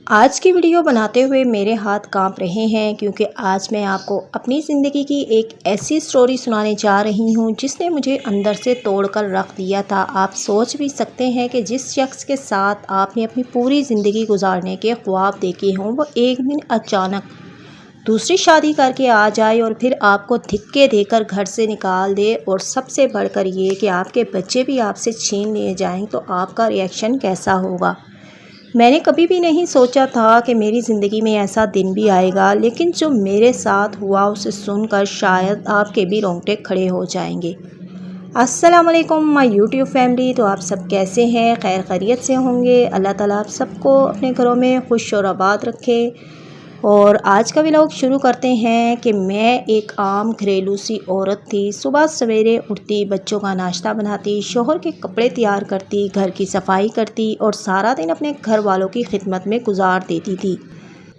آج کی ویڈیو بناتے ہوئے میرے ہاتھ کانپ رہے ہیں کیونکہ آج میں آپ کو اپنی زندگی کی ایک ایسی سٹوری سنانے جا رہی ہوں جس نے مجھے اندر سے توڑ کر رکھ دیا تھا۔ آپ سوچ بھی سکتے ہیں کہ جس شخص کے ساتھ آپ نے اپنی پوری زندگی گزارنے کے خواب دیکھے ہوں وہ ایک دن اچانک دوسری شادی کر کے آ جائے اور پھر آپ کو دھکے دے کر گھر سے نکال دے، اور سب سے بڑھ کر یہ کہ آپ کے بچے بھی آپ سے چھین لیے جائیں، تو آپ کا ریئیکشن کیسا ہوگا؟ میں نے کبھی بھی نہیں سوچا تھا کہ میری زندگی میں ایسا دن بھی آئے گا، لیکن جو میرے ساتھ ہوا اسے سن کر شاید آپ کے بھی رونگٹے کھڑے ہو جائیں گے۔ السلام علیکم مائی یوٹیوب فیملی، تو آپ سب کیسے ہیں؟ خیر خیریت سے ہوں گے؟ اللہ تعالیٰ آپ سب کو اپنے گھروں میں خوش اور آباد رکھے۔ اور آج کا ولاگ شروع کرتے ہیں کہ میں ایک عام گھریلو سی عورت تھی۔ صبح سویرے اٹھتی، بچوں کا ناشتہ بناتی، شوہر کے کپڑے تیار کرتی، گھر کی صفائی کرتی اور سارا دن اپنے گھر والوں کی خدمت میں گزار دیتی تھی۔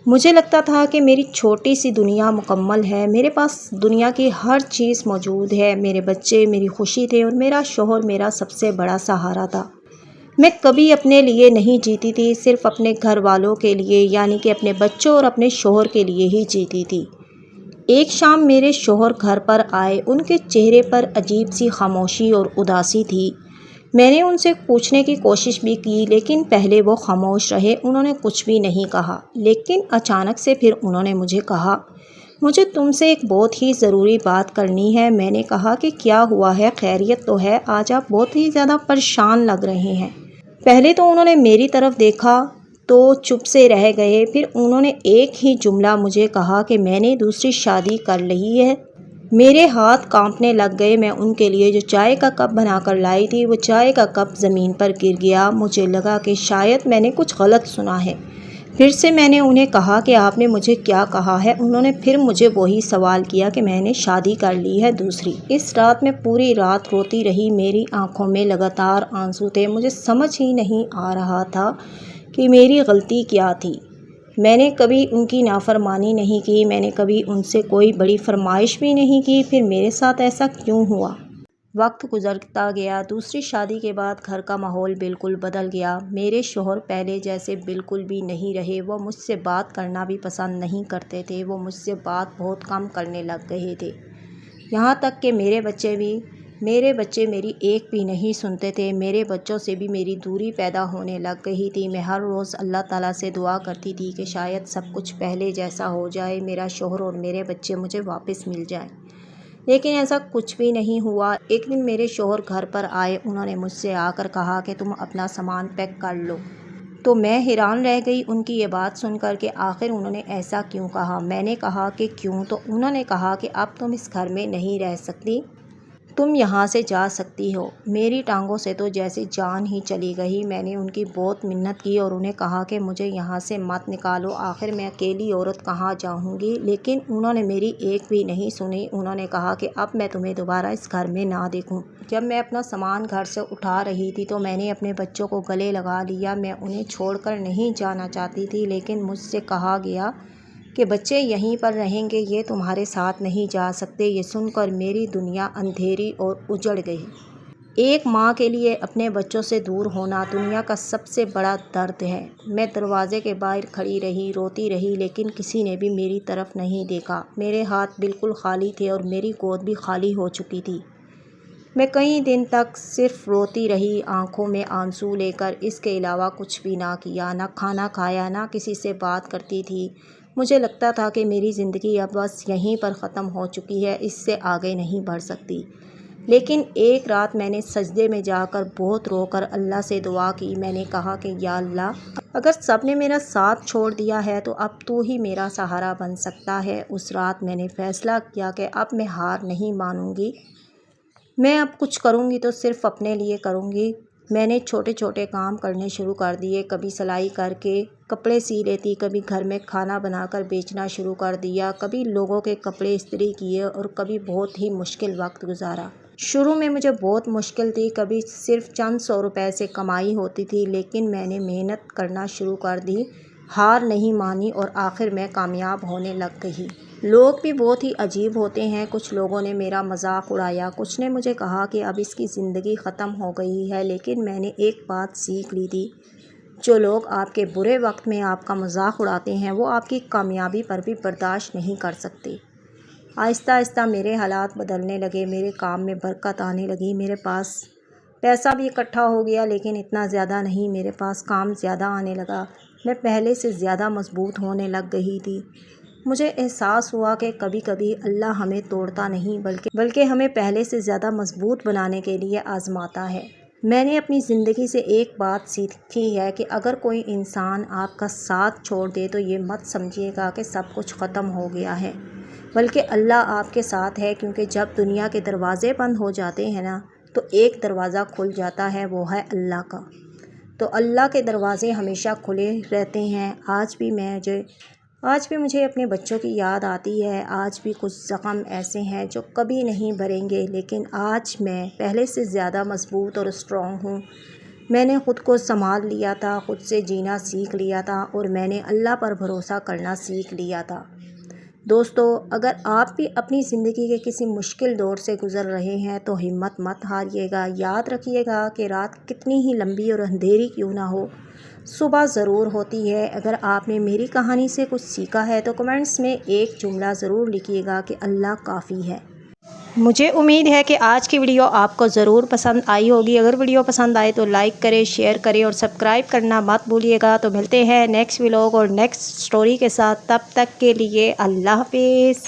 مجھے لگتا تھا کہ میری چھوٹی سی دنیا مکمل ہے، میرے پاس دنیا کی ہر چیز موجود ہے، میرے بچے میری خوشی تھے اور میرا شوہر میرا سب سے بڑا سہارا تھا۔ میں کبھی اپنے لیے نہیں جیتی تھی، صرف اپنے گھر والوں کے لیے، یعنی کہ اپنے بچوں اور اپنے شوہر کے لیے ہی جیتی تھی۔ ایک شام میرے شوہر گھر پر آئے، ان کے چہرے پر عجیب سی خاموشی اور اداسی تھی۔ میں نے ان سے پوچھنے کی کوشش بھی کی لیکن پہلے وہ خاموش رہے، انہوں نے کچھ بھی نہیں کہا۔ لیکن اچانک سے پھر انہوں نے مجھے کہا، مجھے تم سے ایک بہت ہی ضروری بات کرنی ہے۔ میں نے کہا کہ کیا ہوا ہے؟ خیریت تو ہے؟ آج آپ بہت ہی زیادہ پریشان لگ رہے ہیں۔ پہلے تو انہوں نے میری طرف دیکھا تو چپ سے رہ گئے، پھر انہوں نے ایک ہی جملہ مجھے کہا کہ میں نے دوسری شادی کر لی ہے۔ میرے ہاتھ کانپنے لگ گئے، میں ان کے لیے جو چائے کا کپ بنا کر لائی تھی وہ چائے کا کپ زمین پر گر گیا۔ مجھے لگا کہ شاید میں نے کچھ غلط سنا ہے۔ پھر سے میں نے انہیں کہا کہ آپ نے مجھے کیا کہا ہے؟ انہوں نے پھر مجھے وہی سوال کیا کہ میں نے شادی کر لی ہے دوسری۔ اس رات میں پوری رات روتی رہی، میری آنکھوں میں لگاتار آنسو تھے، مجھے سمجھ ہی نہیں آ رہا تھا کہ میری غلطی کیا تھی۔ میں نے کبھی ان کی نافرمانی نہیں کی، میں نے کبھی ان سے کوئی بڑی فرمائش بھی نہیں کی، پھر میرے ساتھ ایسا کیوں ہوا؟ وقت گزرتا گیا، دوسری شادی کے بعد گھر کا ماحول بالکل بدل گیا۔ میرے شوہر پہلے جیسے بالکل بھی نہیں رہے، وہ مجھ سے بات کرنا بھی پسند نہیں کرتے تھے، وہ مجھ سے بات بہت کم کرنے لگ گئے تھے۔ یہاں تک کہ میرے بچے میری ایک بھی نہیں سنتے تھے، میرے بچوں سے بھی میری دوری پیدا ہونے لگ گئی تھی۔ میں ہر روز اللہ تعالیٰ سے دعا کرتی تھی کہ شاید سب کچھ پہلے جیسا ہو جائے، میرا شوہر اور میرے بچے مجھے واپس مل جائیں، لیکن ایسا کچھ بھی نہیں ہوا۔ ایک دن میرے شوہر گھر پر آئے، انہوں نے مجھ سے آ کر کہا کہ تم اپنا سامان پیک کر لو۔ تو میں حیران رہ گئی ان کی یہ بات سن کر کہ آخر انہوں نے ایسا کیوں کہا۔ میں نے کہا کہ کیوں؟ تو انہوں نے کہا کہ اب تم اس گھر میں نہیں رہ سکتی، تم یہاں سے جا سکتی ہو۔ میری ٹانگوں سے تو جیسے جان ہی چلی گئی۔ میں نے ان کی بہت منت کی اور انہیں کہا کہ مجھے یہاں سے مت نکالو، آخر میں اکیلی عورت کہاں جاؤں گی، لیکن انہوں نے میری ایک بھی نہیں سنی۔ انہوں نے کہا کہ اب میں تمہیں دوبارہ اس گھر میں نہ دیکھوں۔ جب میں اپنا سامان گھر سے اٹھا رہی تھی تو میں نے اپنے بچوں کو گلے لگا لیا، میں انہیں چھوڑ کر نہیں جانا چاہتی تھی، لیکن مجھ سے کہا گیا کہ بچے یہیں پر رہیں گے، یہ تمہارے ساتھ نہیں جا سکتے۔ یہ سن کر میری دنیا اندھیری اور اجڑ گئی۔ ایک ماں کے لیے اپنے بچوں سے دور ہونا دنیا کا سب سے بڑا درد ہے۔ میں دروازے کے باہر کھڑی رہی، روتی رہی، لیکن کسی نے بھی میری طرف نہیں دیکھا۔ میرے ہاتھ بالکل خالی تھے اور میری گود بھی خالی ہو چکی تھی۔ میں کئی دن تک صرف روتی رہی، آنکھوں میں آنسو لے کر، اس کے علاوہ کچھ بھی نہ کیا، نہ کھانا کھایا، نہ کسی سے بات کرتی تھی۔ مجھے لگتا تھا کہ میری زندگی اب بس یہیں پر ختم ہو چکی ہے، اس سے آگے نہیں بڑھ سکتی۔ لیکن ایک رات میں نے سجدے میں جا کر بہت رو کر اللہ سے دعا کی۔ میں نے کہا کہ یا اللہ، اگر سب نے میرا ساتھ چھوڑ دیا ہے تو اب تو ہی میرا سہارا بن سکتا ہے۔ اس رات میں نے فیصلہ کیا کہ اب میں ہار نہیں مانوں گی، میں اب کچھ کروں گی تو صرف اپنے لیے کروں گی۔ میں نے چھوٹے چھوٹے کام کرنے شروع کر دیے، کبھی سلائی کر کے کپڑے سی لیتی، کبھی گھر میں کھانا بنا کر بیچنا شروع کر دیا، کبھی لوگوں کے کپڑے استری کیے اور کبھی بہت ہی مشکل وقت گزارا۔ شروع میں مجھے بہت مشکل تھی، کبھی صرف چند 100 روپے سے کمائی ہوتی تھی، لیکن میں نے محنت کرنا شروع کر دی، ہار نہیں مانی اور آخر میں کامیاب ہونے لگ گئی۔ لوگ بھی بہت ہی عجیب ہوتے ہیں، کچھ لوگوں نے میرا مذاق اڑایا، کچھ نے مجھے کہا کہ اب اس کی زندگی ختم ہو گئی ہے، لیکن میں نے ایک بات سیکھ لی تھی جو لوگ آپ کے برے وقت میں آپ کا مذاق اڑاتے ہیں وہ آپ کی کامیابی پر بھی برداشت نہیں کر سکتے۔ آہستہ آہستہ میرے حالات بدلنے لگے، میرے کام میں برکت آنے لگی، میرے پاس پیسہ بھی اکٹھا ہو گیا، لیکن اتنا زیادہ نہیں، میرے پاس کام زیادہ آنے لگا، میں پہلے سے زیادہ مضبوط ہونے لگ گئی تھی۔ مجھے احساس ہوا کہ کبھی کبھی اللہ ہمیں توڑتا نہیں بلکہ ہمیں پہلے سے زیادہ مضبوط بنانے کے لیے آزماتا ہے۔ میں نے اپنی زندگی سے ایک بات سیکھی ہے کہ اگر کوئی انسان آپ کا ساتھ چھوڑ دے تو یہ مت سمجھیے گا کہ سب کچھ ختم ہو گیا ہے، بلکہ اللہ آپ کے ساتھ ہے، کیونکہ جب دنیا کے دروازے بند ہو جاتے ہیں نا تو ایک دروازہ کھل جاتا ہے، وہ ہے اللہ کا۔ تو اللہ کے دروازے ہمیشہ کھلے رہتے ہیں۔ آج بھی مجھے اپنے بچوں کی یاد آتی ہے، آج بھی کچھ زخم ایسے ہیں جو کبھی نہیں بھریں گے، لیکن آج میں پہلے سے زیادہ مضبوط اور اسٹرانگ ہوں۔ میں نے خود کو سنبھال لیا تھا، خود سے جینا سیکھ لیا تھا، اور میں نے اللہ پر بھروسہ کرنا سیکھ لیا تھا۔ دوستو، اگر آپ بھی اپنی زندگی کے کسی مشکل دور سے گزر رہے ہیں تو ہمت مت ہاریے گا۔ یاد رکھیے گا کہ رات کتنی ہی لمبی اور اندھیری کیوں نہ ہو، صبح ضرور ہوتی ہے۔ اگر آپ نے میری کہانی سے کچھ سیکھا ہے تو کمنٹس میں ایک جملہ ضرور لکھیے گا کہ اللہ کافی ہے۔ مجھے امید ہے کہ آج کی ویڈیو آپ کو ضرور پسند آئی ہوگی۔ اگر ویڈیو پسند آئے تو لائک کریں، شیئر کریں اور سبسکرائب کرنا مت بھولیے گا۔ تو ملتے ہیں نیکسٹ ولاگ اور نیکسٹ سٹوری کے ساتھ، تب تک کے لیے اللہ حافظ۔